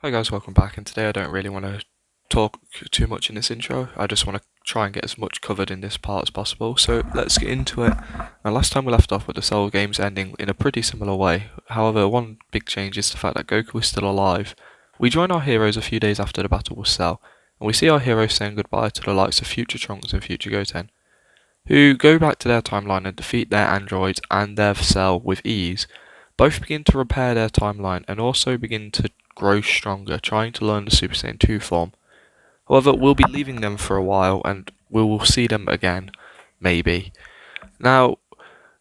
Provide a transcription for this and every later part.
Hi guys, welcome back, and today I don't really want to talk too much in this intro. I just want to try and get as much covered in this part as possible, so let's get into it. Now, last time we left off with the Soul Games ending in a pretty similar way. However, one big change is the fact that Goku is still alive. We join our heroes a few days after the battle with Cell, and we see our heroes saying goodbye to the likes of Future Trunks and Future Goten, who go back to their timeline and defeat their androids and their Cell with ease. Both begin to repair their timeline and also begin to grow stronger, trying to learn the Super Saiyan 2 form. However, we'll be leaving them for a while and we will see them again, maybe. Now,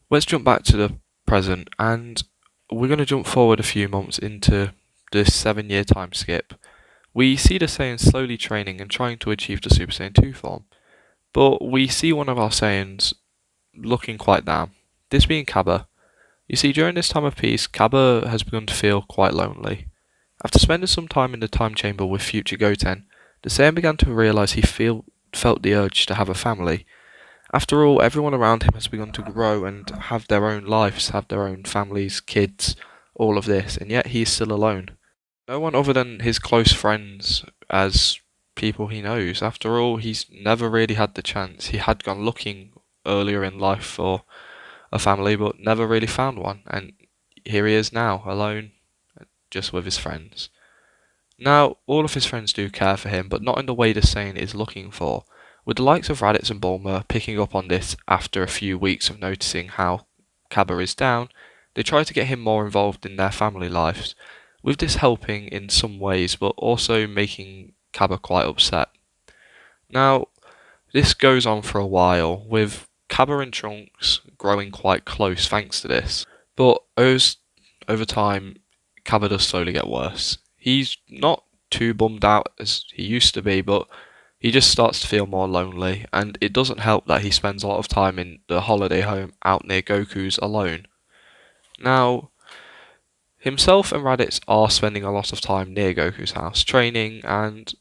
let's jump back to the present, and we're going to jump forward a few months into this 7-year time skip. We see the Saiyans slowly training and trying to achieve the Super Saiyan 2 form, but we see one of our Saiyans looking quite down, this being Cabba. You see, during this time of peace, Cabba has begun to feel quite lonely. After spending some time in the time chamber with future Goten, the Saiyan began to realise felt the urge to have a family. After all, everyone around him has begun to grow and have their own lives, have their own families, kids, all of this, and yet he is still alone. No one other than his close friends as people he knows. After all, he's never really had the chance. He had gone looking earlier in life for a family, but never really found one, and here he is now, alone, just with his friends. Now, all of his friends do care for him, but not in the way the Saiyan is looking for, with the likes of Raditz and Bulma picking up on this after a few weeks of noticing how Cabba is down. They try to get him more involved in their family lives, with this helping in some ways, but also making Cabba quite upset. Now, this goes on for a while, with Cabba and Trunks growing quite close thanks to this, but over time, Cabba does slowly get worse. He's not too bummed out as he used to be, but he just starts to feel more lonely, and it doesn't help that he spends a lot of time in the holiday home out near Goku's alone. Now, himself and Raditz are spending a lot of time near Goku's house, training, and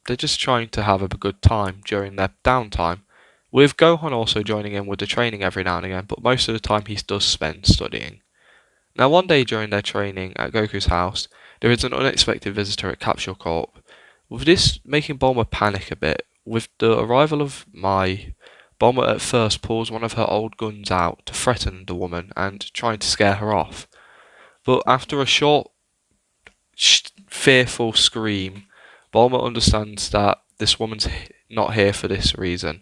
they're just trying to have a good time during their downtime, with Gohan also joining in with the training every now and again, but most of the time he does spend studying. Now, one day during their training at Goku's house, there is an unexpected visitor at Capsule Corp, with this making Bulma panic a bit. With the arrival of Mai, Bulma at first pulls one of her old guns out to threaten the woman and trying to scare her off. But after a short, fearful scream, Bulma understands that this woman's not here for this reason.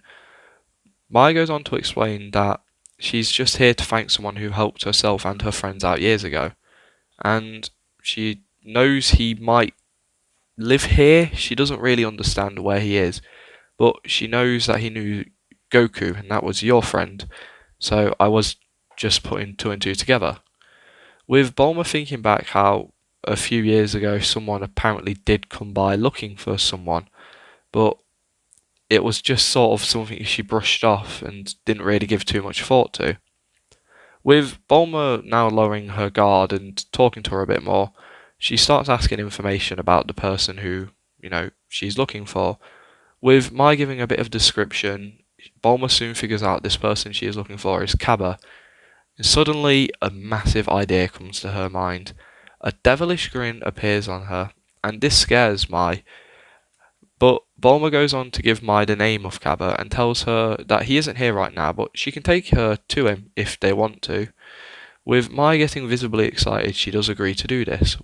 Mai goes on to explain that she's just here to thank someone who helped herself and her friends out years ago, and she knows he might live here. She doesn't really understand where he is, but she knows that he knew Goku, and that was your friend, so I was just putting two and two together. With Bulma thinking back how a few years ago someone apparently did come by looking for someone, but it was just sort of something she brushed off and didn't really give too much thought to. With Bulma now lowering her guard and talking to her a bit more, she starts asking information about the person who, she's looking for. With Mai giving a bit of description, Bulma soon figures out this person she is looking for is Cabba. And suddenly, a massive idea comes to her mind. A devilish grin appears on her, and this scares Mai. But Bulma goes on to give Mai the name of Cabba and tells her that he isn't here right now, but she can take her to him if they want to. With Mai getting visibly excited, she does agree to do this.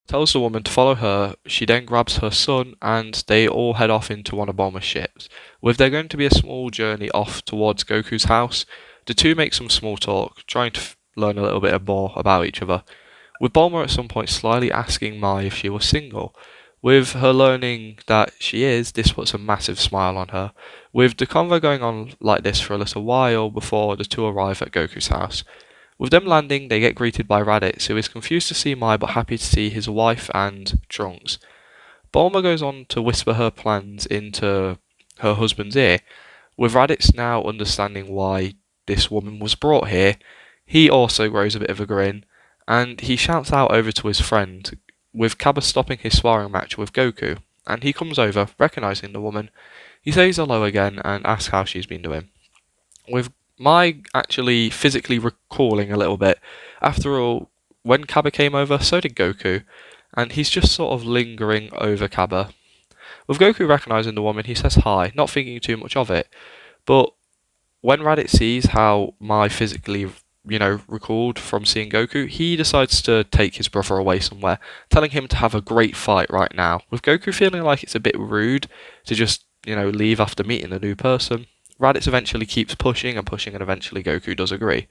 Tells the woman to follow her. She then grabs her son and they all head off into one of Bulma's ships. With there going to be a small journey off towards Goku's house, the two make some small talk, trying to learn a little bit more about each other. With Bulma at some point slyly asking Mai if she was single. With her learning that she is, this puts a massive smile on her. With the convo going on like this for a little while before the two arrive at Goku's house. With them landing, they get greeted by Raditz, who is confused to see Mai but happy to see his wife and Trunks. Bulma goes on to whisper her plans into her husband's ear, with Raditz now understanding why this woman was brought here. He also grows a bit of a grin, and he shouts out over to his friend, with Cabba stopping his sparring match with Goku, and he comes over, recognising the woman. He says hello again and asks how she's been doing. With Mai actually physically recalling a little bit. After all, when Cabba came over, so did Goku, and he's just sort of lingering over Cabba. With Goku recognising the woman, he says hi, not thinking too much of it, but when Raditz sees how Mai physically, recalled from seeing Goku, he decides to take his brother away somewhere, telling him to have a great fight right now. With Goku feeling like it's a bit rude to just, leave after meeting a new person, Raditz eventually keeps pushing and pushing, and eventually Goku does agree.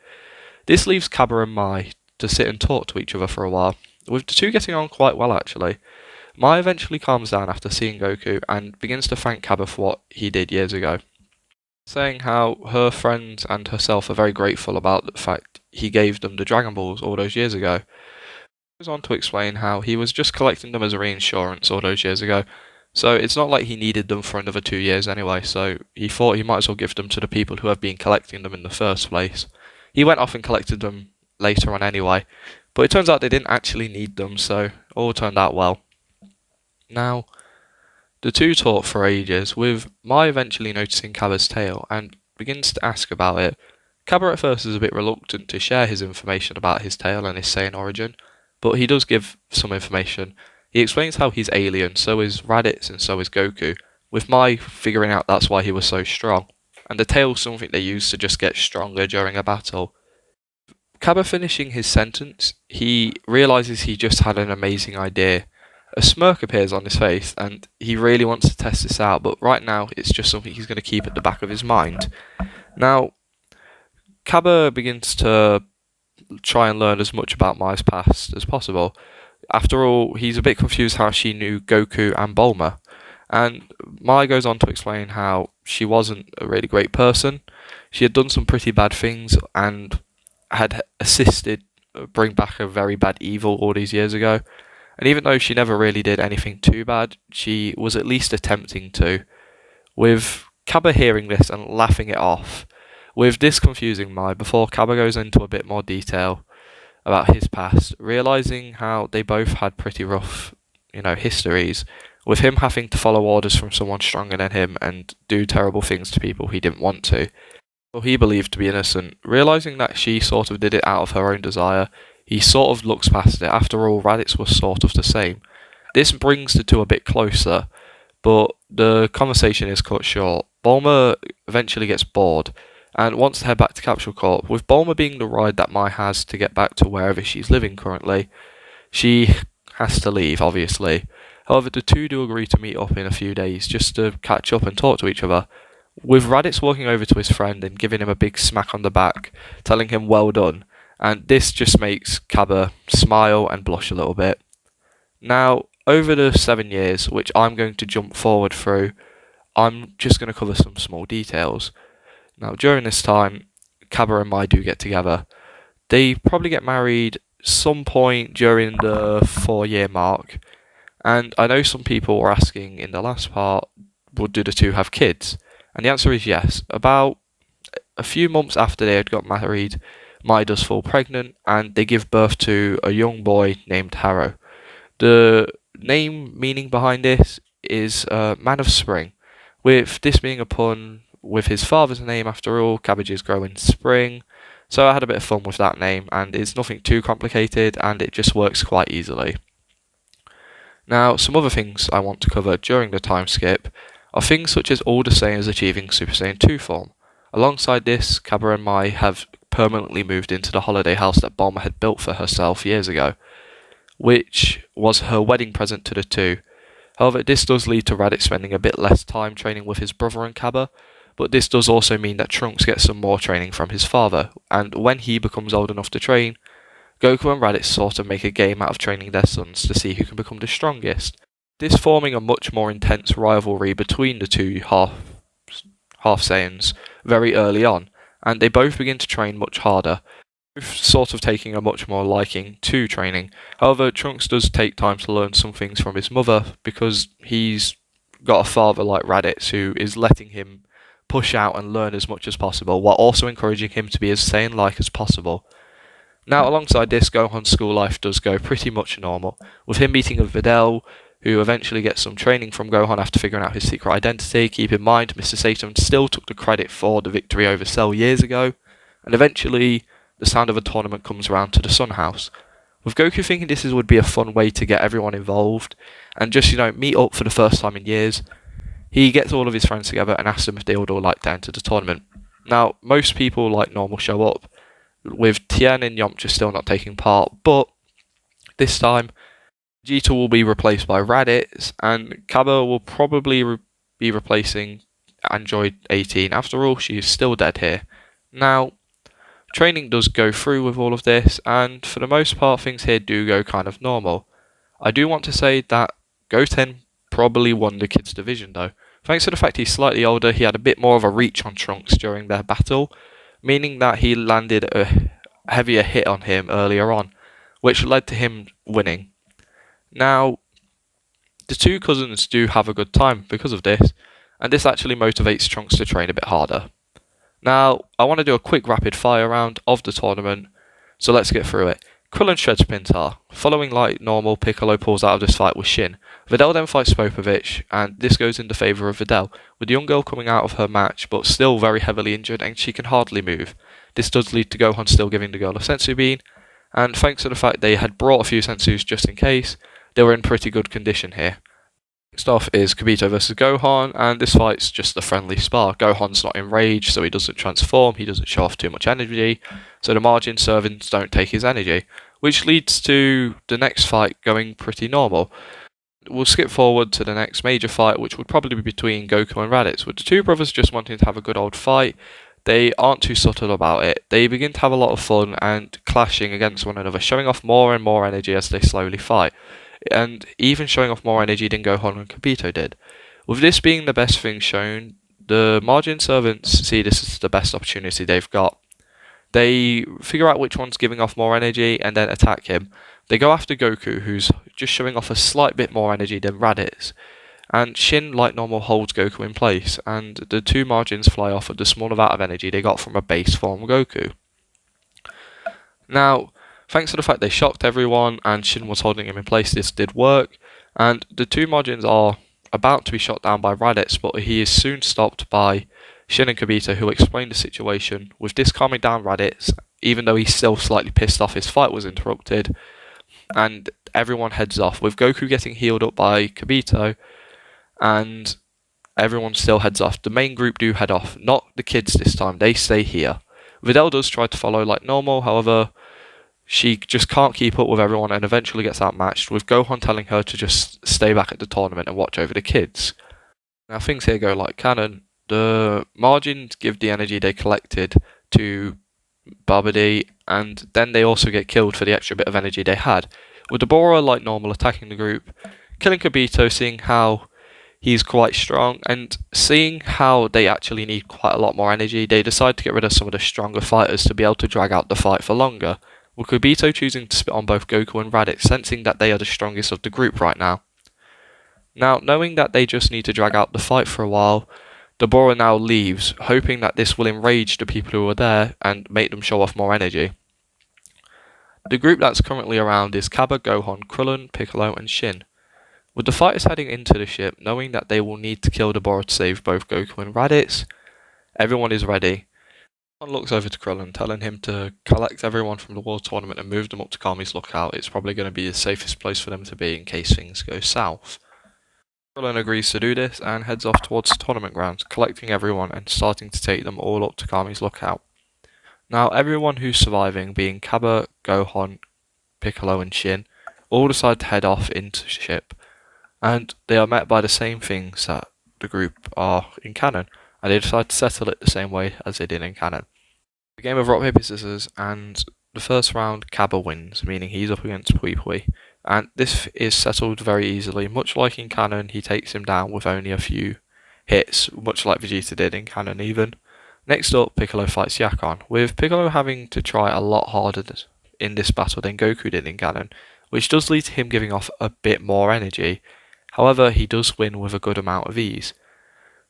This leaves Cabba and Mai to sit and talk to each other for a while, with the two getting on quite well actually. Mai eventually calms down after seeing Goku and begins to thank Cabba for what he did years ago, saying how her friends and herself are very grateful about the fact he gave them the Dragon Balls all those years ago. He goes on to explain how he was just collecting them as a reinsurance all those years ago, so it's not like he needed them for another 2 years anyway, so he thought he might as well give them to the people who have been collecting them in the first place. He went off and collected them later on anyway, but it turns out they didn't actually need them, so all turned out well. Now, the two talk for ages, with Mai eventually noticing Cabba's tail and begins to ask about it. Cabba at first is a bit reluctant to share his information about his tail and his Saiyan origin, but he does give some information. He explains how he's alien, so is Raditz and so is Goku, with Mai figuring out that's why he was so strong, and the tail's something they use to just get stronger during a battle. Cabba finishing his sentence, he realises he just had an amazing idea. A smirk appears on his face, and he really wants to test this out, but right now it's just something he's going to keep at the back of his mind. Now, Cabba begins to try and learn as much about Mai's past as possible. After all, he's a bit confused how she knew Goku and Bulma, and Mai goes on to explain how she wasn't a really great person. She had done some pretty bad things and had assisted bring back a very bad evil all these years ago. And even though she never really did anything too bad, she was at least attempting to. With Cabba hearing this and laughing it off, with this confusing Mai before Cabba goes into a bit more detail about his past, realising how they both had pretty rough, histories, with him having to follow orders from someone stronger than him and do terrible things to people he didn't want to, or he believed to be innocent. Realising that she sort of did it out of her own desire, he sort of looks past it. After all, Raditz was sort of the same. This brings the two a bit closer, but the conversation is cut short. Bulma eventually gets bored and wants to head back to Capsule Corp. With Bulma being the ride that Mai has to get back to wherever she's living currently, she has to leave, obviously. However, the two do agree to meet up in a few days just to catch up and talk to each other, with Raditz walking over to his friend and giving him a big smack on the back, telling him well done. And this just makes Cabba smile and blush a little bit. Now, over the 7 years, which I'm going to jump forward through, I'm just going to cover some small details. Now, during this time, Cabba and Mai do get together. They probably get married some point during the 4-year mark. And I know some people were asking in the last part, would do the two have kids? And the answer is yes. About a few months after they had got married, Mai does fall pregnant, and they give birth to a young boy named Harrow. The name meaning behind this is Man of Spring, with this being a pun with his father's name. After all, cabbages grow in spring, so I had a bit of fun with that name, and it's nothing too complicated, and it just works quite easily. Now, some other things I want to cover during the time skip are things such as all the Saiyans achieving Super Saiyan 2 form. Alongside this, Cabba and Mai have permanently moved into the holiday house that Bulma had built for herself years ago, which was her wedding present to the two. However, this does lead to Raditz spending a bit less time training with his brother and Cabba, but this does also mean that Trunks gets some more training from his father, and when he becomes old enough to train, Goku and Raditz sort of make a game out of training their sons to see who can become the strongest, this forming a much more intense rivalry between the two half Saiyans very early on, and they both begin to train much harder, both sort of taking a much more liking to training. However, Trunks does take time to learn some things from his mother, because he's got a father like Raditz who is letting him push out and learn as much as possible, while also encouraging him to be as Saiyan-like as possible. Now, alongside this, Gohan's school life does go pretty much normal, with him meeting a Videl, who eventually gets some training from Gohan after figuring out his secret identity. Keep in mind, Mr. Satan still took the credit for the victory over Cell years ago, and eventually the sound of a tournament comes around to the Sun House, With Goku thinking this would be a fun way to get everyone involved and just, meet up for the first time in years, he gets all of his friends together and asks them if they would all like to enter the tournament. Now, most people like normal show up, with Tien and Yamcha still not taking part, but this time Vegeta will be replaced by Raditz, and Cabba will probably be replacing Android 18. After all, she is still dead here. Now, training does go through with all of this, and for the most part, things here do go kind of normal. I do want to say that Goten probably won the kids' division though. Thanks to the fact he's slightly older, he had a bit more of a reach on Trunks during their battle, meaning that he landed a heavier hit on him earlier on, which led to him winning. Now, the two cousins do have a good time because of this, and this actually motivates Trunks to train a bit harder. Now, I want to do a quick rapid fire round of the tournament, so let's get through it. Krillin shreds Pintar. Following like normal, Piccolo pulls out of this fight with Shin. Videl then fights Spopovich, and this goes in the favour of Videl, with the young girl coming out of her match but still very heavily injured and she can hardly move. This does lead to Gohan still giving the girl a sensu bean, and thanks to the fact they had brought a few sensus just in case, they were in pretty good condition here. Next off is Kibito versus Gohan, and this fight's just a friendly spar. Gohan's not enraged, so he doesn't transform, he doesn't show off too much energy, so the margin servants don't take his energy, which leads to the next fight going pretty normal. We'll skip forward to the next major fight, which would probably be between Goku and Raditz, with the two brothers just wanting to have a good old fight. They aren't too subtle about it. They begin to have a lot of fun and clashing against one another, showing off more and more energy as they slowly fight, and even showing off more energy than Gohan and Kibito did. With this being the best thing shown, the margin servants see this as the best opportunity they've got. They figure out which one's giving off more energy and then attack him. They go after Goku, who's just showing off a slight bit more energy than Raditz, and Shin, like normal, holds Goku in place, and the two margins fly off at the small amount of energy they got from a base form Goku. Now, thanks to the fact they shocked everyone and Shin was holding him in place, this did work, and the two margins are about to be shot down by Raditz, but he is soon stopped by Shin and Kibito, who explain the situation, with this calming down Raditz, even though he's still slightly pissed off his fight was interrupted, and everyone heads off, with Goku getting healed up by Kibito, and everyone still heads off. The main group do head off, not the kids this time, they stay here. Videl does try to follow like normal, however, she just can't keep up with everyone and eventually gets outmatched, with Gohan telling her to just stay back at the tournament and watch over the kids. Now things here go like canon. The margins give the energy they collected to Babidi, and then they also get killed for the extra bit of energy they had, with Deborah like normal attacking the group, killing Kibito, seeing how he's quite strong, and seeing how they actually need quite a lot more energy, they decide to get rid of some of the stronger fighters to be able to drag out the fight for longer, with Kibito choosing to spit on both Goku and Raditz, sensing that they are the strongest of the group right now. Now, knowing that they just need to drag out the fight for a while, Deborah now leaves, hoping that this will enrage the people who are there and make them show off more energy. The group that's currently around is Cabba, Gohan, Krillin, Piccolo and Shin. With the fighters heading into the ship, knowing that they will need to kill Deborah to save both Goku and Raditz, everyone is ready. Gohan looks over to Krillin, telling him to collect everyone from the World Tournament and move them up to Kami's Lookout. It's probably going to be the safest place for them to be in case things go south. Krillin agrees to do this and heads off towards the tournament grounds, collecting everyone and starting to take them all up to Kami's Lookout. Now everyone who's surviving, being Cabba, Gohan, Piccolo and Shin, all decide to head off into the ship, and they are met by the same things that the group are in canon, and they decide to settle it the same way as they did in canon. The game of rock, paper, scissors, and the first round Cabba wins, meaning he's up against Pui Pui. And this is settled very easily. Much like in canon, he takes him down with only a few hits, much like Vegeta did in canon even. Next up, Piccolo fights Yakon, with Piccolo having to try a lot harder in this battle than Goku did in canon, which does lead to him giving off a bit more energy. However, he does win with a good amount of ease.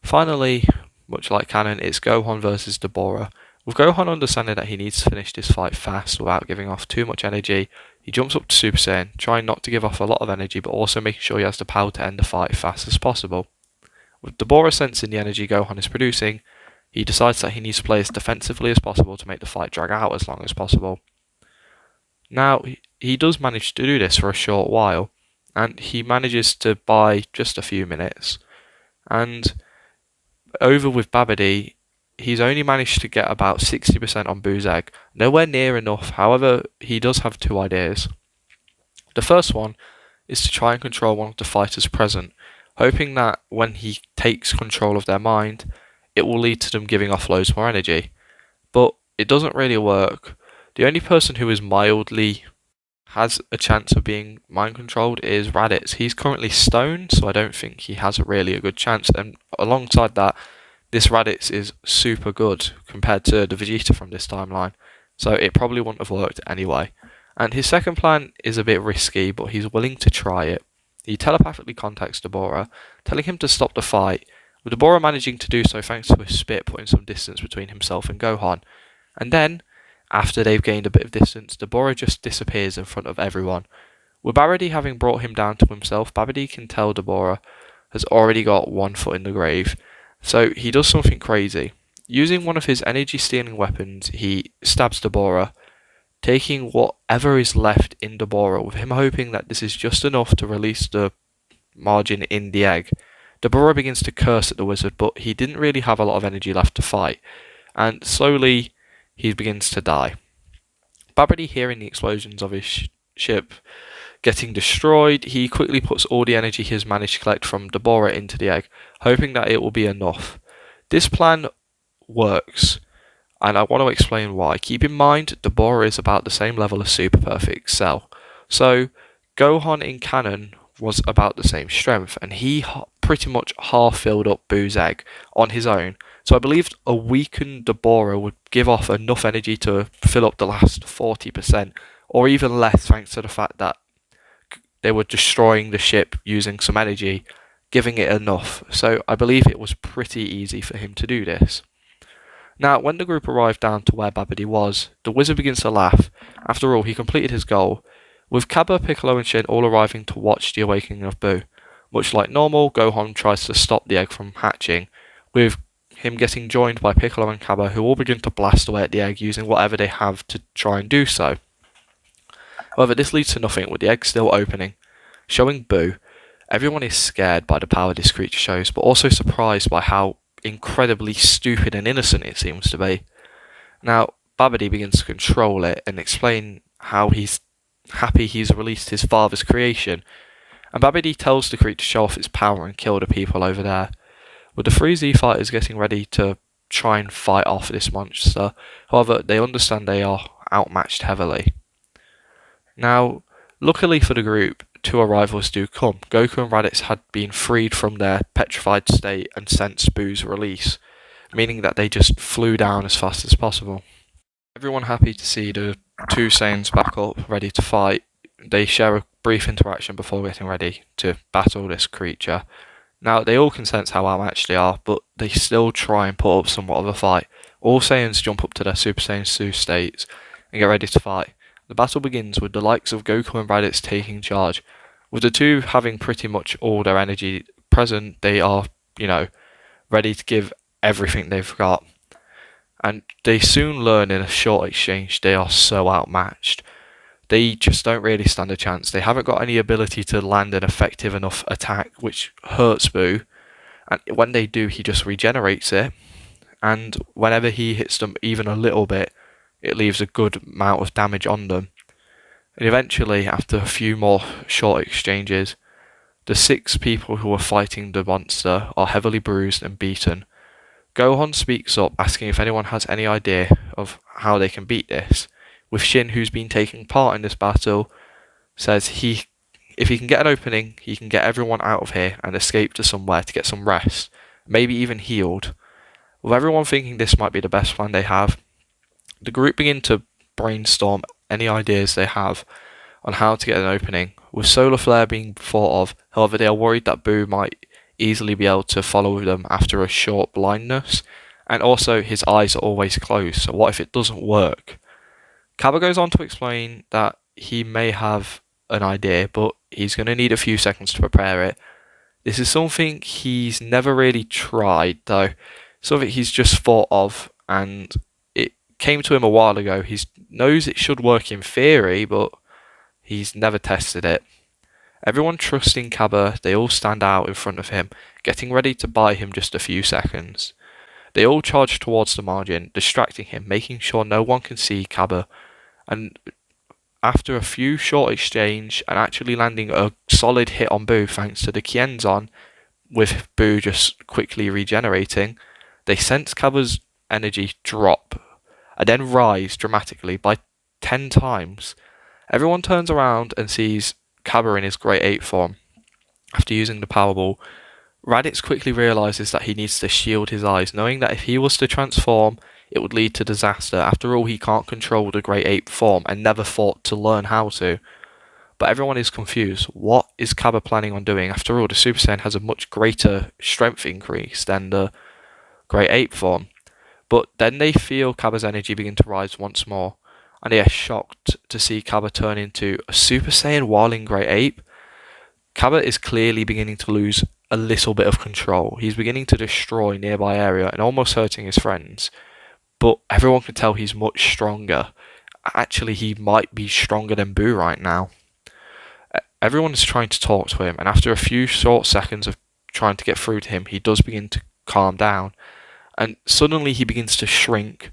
Finally, much like canon, it's Gohan versus Deborah. With Gohan understanding that he needs to finish this fight fast without giving off too much energy, he jumps up to Super Saiyan, trying not to give off a lot of energy but also making sure he has the power to end the fight as fast as possible. With Deborah sensing the energy Gohan is producing, he decides that he needs to play as defensively as possible to make the fight drag out as long as possible. Now, he does manage to do this for a short while, and he manages to buy just a few minutes. And over with Babidi, he's only managed to get about 60% on Boo's egg. Nowhere near enough, however, he does have two ideas. The first one is to try and control one of the fighters present, hoping that when he takes control of their mind, it will lead to them giving off loads more energy. But it doesn't really work. The only person who is mildly has a chance of being mind controlled is Raditz. He's currently stoned, so I don't think he has really a good chance. And alongside that, this Raditz is super good compared to the Vegeta from this timeline, so it probably wouldn't have worked anyway. And his second plan is a bit risky, but he's willing to try it. He telepathically contacts Dabura, telling him to stop the fight, with Dabura managing to do so thanks to his spit putting some distance between himself and Gohan. And then, after they've gained a bit of distance, Dabura just disappears in front of everyone. With Babidi having brought him down to himself, Babidi can tell Dabura has already got one foot in the grave, so he does something crazy. Using one of his energy-stealing weapons, he stabs Dabura, taking whatever is left in Dabura, with him hoping that this is just enough to release the margin in the egg. Dabura begins to curse at the wizard, but he didn't really have a lot of energy left to fight, and slowly he begins to die. Babidi, hearing the explosions of his ship getting destroyed, he quickly puts all the energy he has managed to collect from Dabura into the egg, hoping that it will be enough. This plan works, and I want to explain why. Keep in mind, Dabura is about the same level as Super Perfect Cell, so Gohan in canon was about the same strength, and he pretty much half filled up Boo's egg on his own. So I believed a weakened Dabura would give off enough energy to fill up the last 40%, or even less, thanks to the fact that they were destroying the ship using some energy, giving it enough. So I believe it was pretty easy for him to do this. Now, when the group arrived down to where Babidi was, the wizard begins to laugh. After all, he completed his goal, with Cabba, Piccolo and Shin all arriving to watch the awakening of Boo. Much like normal, Gohan tries to stop the egg from hatching, with him getting joined by Piccolo and Cabba, who all begin to blast away at the egg using whatever they have to try and do so. However, this leads to nothing, with the egg still opening. Showing Boo, everyone is scared by the power this creature shows, but also surprised by how incredibly stupid and innocent it seems to be. Now, Babidi begins to control it and explain how he's happy he's released his father's creation, and Babidi tells the creature to show off its power and kill the people over there. With the three Z fighters getting ready to try and fight off this monster, however, they understand they are outmatched heavily. Now, luckily for the group, two arrivals do come. Goku and Raditz had been freed from their petrified state and sensed Boo's release, meaning that they just flew down as fast as possible. Everyone happy to see the two Saiyans back up, ready to fight. They share a brief interaction before getting ready to battle this creature. Now, they all can sense how outmatched they are, but they still try and put up somewhat of a fight. All Saiyans jump up to their Super Saiyan 2 states and get ready to fight. The battle begins with the likes of Goku and Raditz taking charge. With the two having pretty much all their energy present, they are, ready to give everything they've got. And they soon learn in a short exchange they are so outmatched. They just don't really stand a chance. They haven't got any ability to land an effective enough attack, which hurts Boo. And when they do, he just regenerates it. And whenever he hits them even a little bit, it leaves a good amount of damage on them. And eventually, after a few more short exchanges, the 6 people who are fighting the monster are heavily bruised and beaten. Gohan speaks up, asking if anyone has any idea of how they can beat this, with Shin, who's been taking part in this battle, says if he can get an opening, he can get everyone out of here and escape to somewhere to get some rest, maybe even healed. With everyone thinking this might be the best plan they have, the group begin to brainstorm any ideas they have on how to get an opening, with Solar Flare being thought of. However, they are worried that Boo might easily be able to follow them after a short blindness, and also his eyes are always closed, so what if it doesn't work? Cabba goes on to explain that he may have an idea, but he's going to need a few seconds to prepare it. This is something he's never really tried, though, something he's just thought of, and it came to him a while ago. He knows it should work in theory, but he's never tested it. Everyone trusting Cabba, they all stand out in front of him, getting ready to buy him just a few seconds. They all charge towards the margin, distracting him, making sure no one can see Cabba. And after a few short exchange and actually landing a solid hit on Boo thanks to the Kienzon, with Boo just quickly regenerating, they sense Cabba's energy drop and then rise dramatically by 10 times. Everyone turns around and sees Cabba in his Great Ape form. After using the Powerball, Raditz quickly realises that he needs to shield his eyes, knowing that if he was to transform, it would lead to disaster. After all, he can't control the Great Ape form and never thought to learn how to. But everyone is confused. What is Cabba planning on doing? After all, the Super Saiyan has a much greater strength increase than the Great Ape form. But then they feel Cabba's energy begin to rise once more, and they are shocked to see Cabba turn into a Super Saiyan Wildling Great Ape. Cabba is clearly beginning to lose a little bit of control. He's beginning to destroy nearby area and almost hurting his friends. But everyone can tell he's much stronger. Actually, he might be stronger than Boo right now. Everyone is trying to talk to him, and after a few short seconds of trying to get through to him, he does begin to calm down. And suddenly he begins to shrink,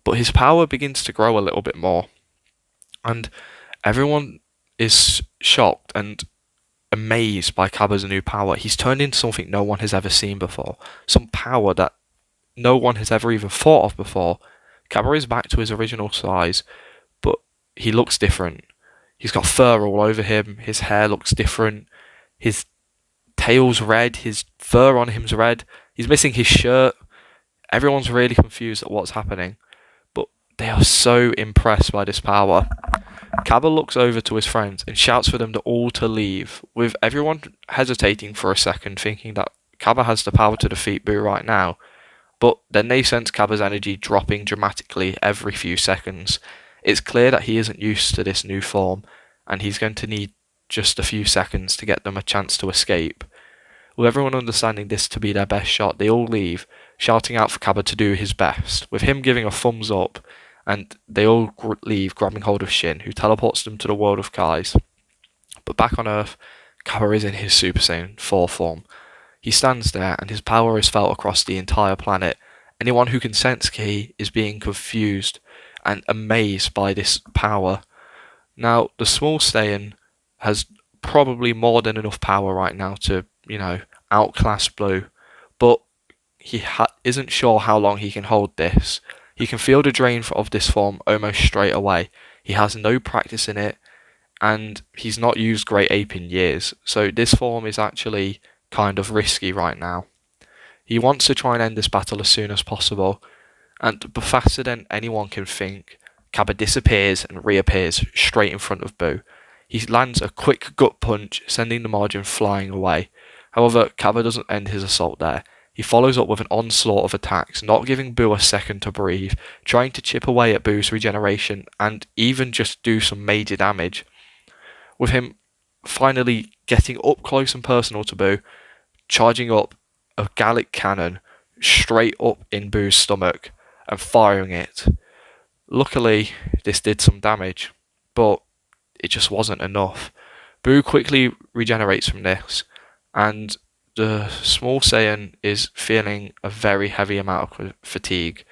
but his power begins to grow a little bit more. And everyone is shocked and amazed by Cabba's new power. He's turned into something no one has ever seen before. Some power that no one has ever even thought of before. Cabba is back to his original size, but he looks different. He's got fur all over him, his hair looks different, his tail's red, his fur on him's red, he's missing his shirt. Everyone's really confused at what's happening, but they are so impressed by this power. Cabba looks over to his friends and shouts for them all to leave, with everyone hesitating for a second, thinking that Cabba has the power to defeat Boo right now. But then they sense Cabba's energy dropping dramatically every few seconds. It's clear that he isn't used to this new form, and he's going to need just a few seconds to get them a chance to escape. With everyone understanding this to be their best shot, they all leave, shouting out for Cabba to do his best, with him giving a thumbs up, and they all leave, grabbing hold of Shin, who teleports them to the world of Kai's. But back on Earth, Cabba is in his Super Saiyan 4 form. He stands there, and his power is felt across the entire planet. Anyone who can sense Ki is being confused and amazed by this power. Now, the small Saiyan has probably more than enough power right now to, outclass Blue, but he isn't sure how long he can hold this. He can feel the drain of this form almost straight away. He has no practice in it, and he's not used Great Ape in years, so this form is actually kind of risky right now. He wants to try and end this battle as soon as possible, but faster than anyone can think, Cabba disappears and reappears straight in front of Boo. He lands a quick gut punch, sending the margin flying away. However, Cabba doesn't end his assault there. He follows up with an onslaught of attacks, not giving Boo a second to breathe, trying to chip away at Boo's regeneration and even just do some major damage. With him finally getting up close and personal to Boo, charging up a Gallic cannon straight up in Boo's stomach and firing it. Luckily, this did some damage, but it just wasn't enough. Boo quickly regenerates from this, and the small Saiyan is feeling a very heavy amount of fatigue.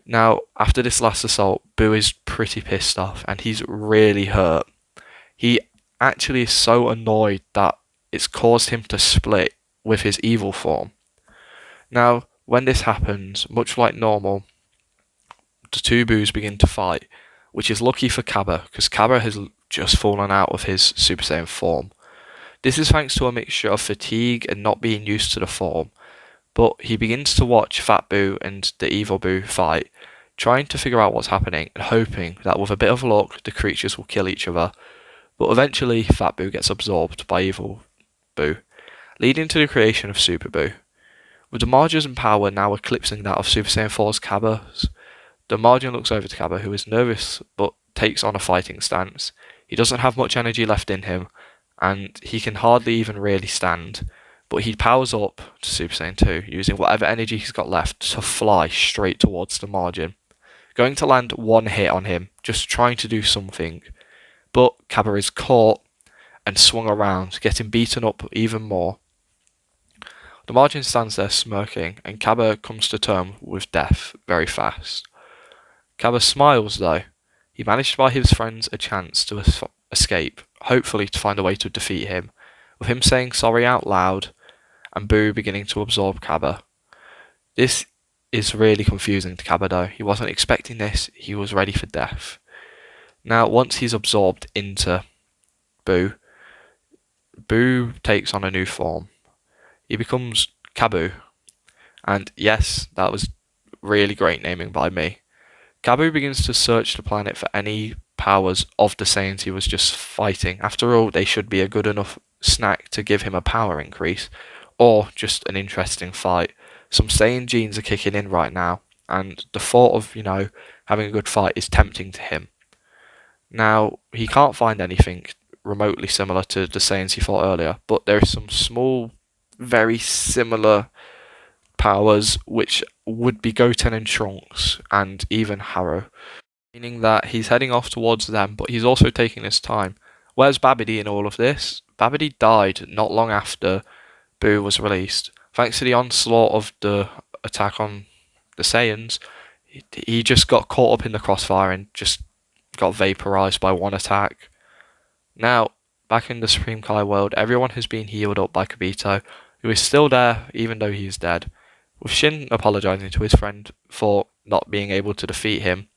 Now, after this last assault, Boo is pretty pissed off, and he's really hurt. He actually is so annoyed that it's caused him to split with his evil form. Now, when this happens, much like normal, the two Boos begin to fight, which is lucky for Cabba, because Cabba has just fallen out of his Super Saiyan form. This is thanks to a mixture of fatigue and not being used to the form, but he begins to watch Fat Boo and the Evil Boo fight, trying to figure out what's happening and hoping that with a bit of luck the creatures will kill each other, but eventually Fat Boo gets absorbed by Evil Boo, leading to the creation of Super Boo. With the margin power now eclipsing that of Super Saiyan 4's Cabba's, the margin looks over to Cabba, who is nervous but takes on a fighting stance. He doesn't have much energy left in him, and he can hardly even really stand, but he powers up to Super Saiyan 2, using whatever energy he's got left to fly straight towards the margin. going to land one hit on him, just trying to do something. But Cabba is caught and swung around, getting beaten up even more. The Margin stands there smirking, and Cabba comes to terms with death very fast. Cabba smiles though. He managed to buy his friends a chance to escape, hopefully to find a way to defeat him, with him saying sorry out loud, and Boo beginning to absorb Cabba. This is really confusing to Cabba though. He wasn't expecting this, he was ready for death. Now, once he's absorbed into Boo, Boo takes on a new form. He becomes Kabu, and yes, that was really great naming by me. Kabu begins to search the planet for any powers of the Saiyans he was just fighting. After all, they should be a good enough snack to give him a power increase, or just an interesting fight. Some Saiyan genes are kicking in right now, and the thought of, having a good fight is tempting to him. Now, he can't find anything remotely similar to the Saiyans he fought earlier, but there are some small, very similar powers which would be Goten and Trunks, and even Harrow. Meaning that he's heading off towards them, but he's also taking his time. Where's Babidi in all of this? Babidi died not long after Boo was released. Thanks to the onslaught of the attack on the Saiyans, he just got caught up in the crossfire and just got vaporized by one attack. Now, back in the Supreme Kai world, everyone has been healed up by Kibito, who is still there even though he is dead, with Shin apologising to his friend for not being able to defeat him.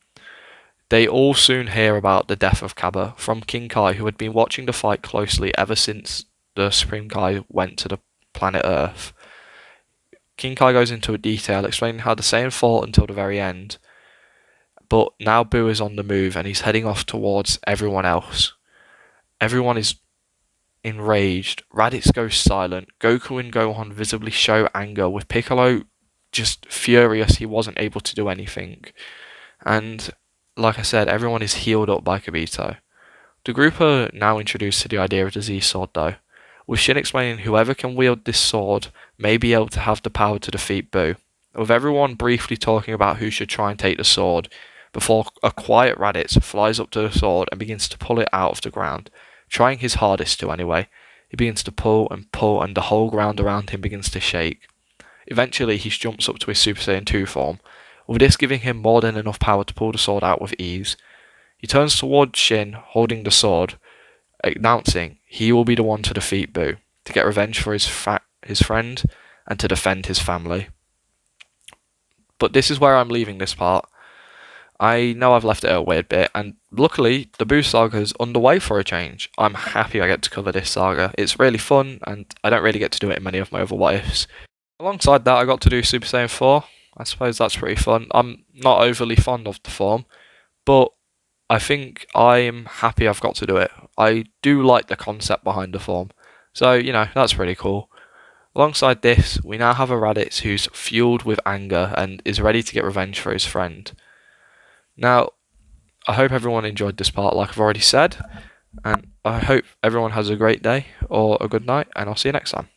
They all soon hear about the death of Cabba from King Kai, who had been watching the fight closely ever since the Supreme Kai went to the planet Earth. King Kai goes into detail explaining how the Saiyan fought until the very end, but now Boo is on the move and he's heading off towards everyone else. Everyone is enraged. Raditz goes silent. Goku and Gohan visibly show anger, with Piccolo just furious he wasn't able to do anything. And like I said, everyone is healed up by Kibito. The group are now introduced to the idea of the Z-Sword though, with Shin explaining whoever can wield this sword may be able to have the power to defeat Boo, with everyone briefly talking about who should try and take the sword, before a quiet Raditz flies up to the sword and begins to pull it out of the ground, trying his hardest to anyway. He begins to pull, and the whole ground around him begins to shake. Eventually he jumps up to his Super Saiyan 2 form, with this giving him more than enough power to pull the sword out with ease. He turns towards Shin, holding the sword, announcing he will be the one to defeat Boo, to get revenge for his friend, and to defend his family. But this is where I'm leaving this part. I know I've left it a weird bit, and luckily the Boo saga is underway for a change. I'm happy I get to cover this saga. It's really fun, and I don't really get to do it in many of my other what ifs. Alongside that, I got to do Super Saiyan 4. I suppose that's pretty fun. I'm not overly fond of the form, but I think I'm happy I've got to do it. I do like the concept behind the form, so that's pretty cool. Alongside this, we now have a Raditz who's fueled with anger and is ready to get revenge for his friend. Now, I hope everyone enjoyed this part like I've already said, and I hope everyone has a great day or a good night, and I'll see you next time.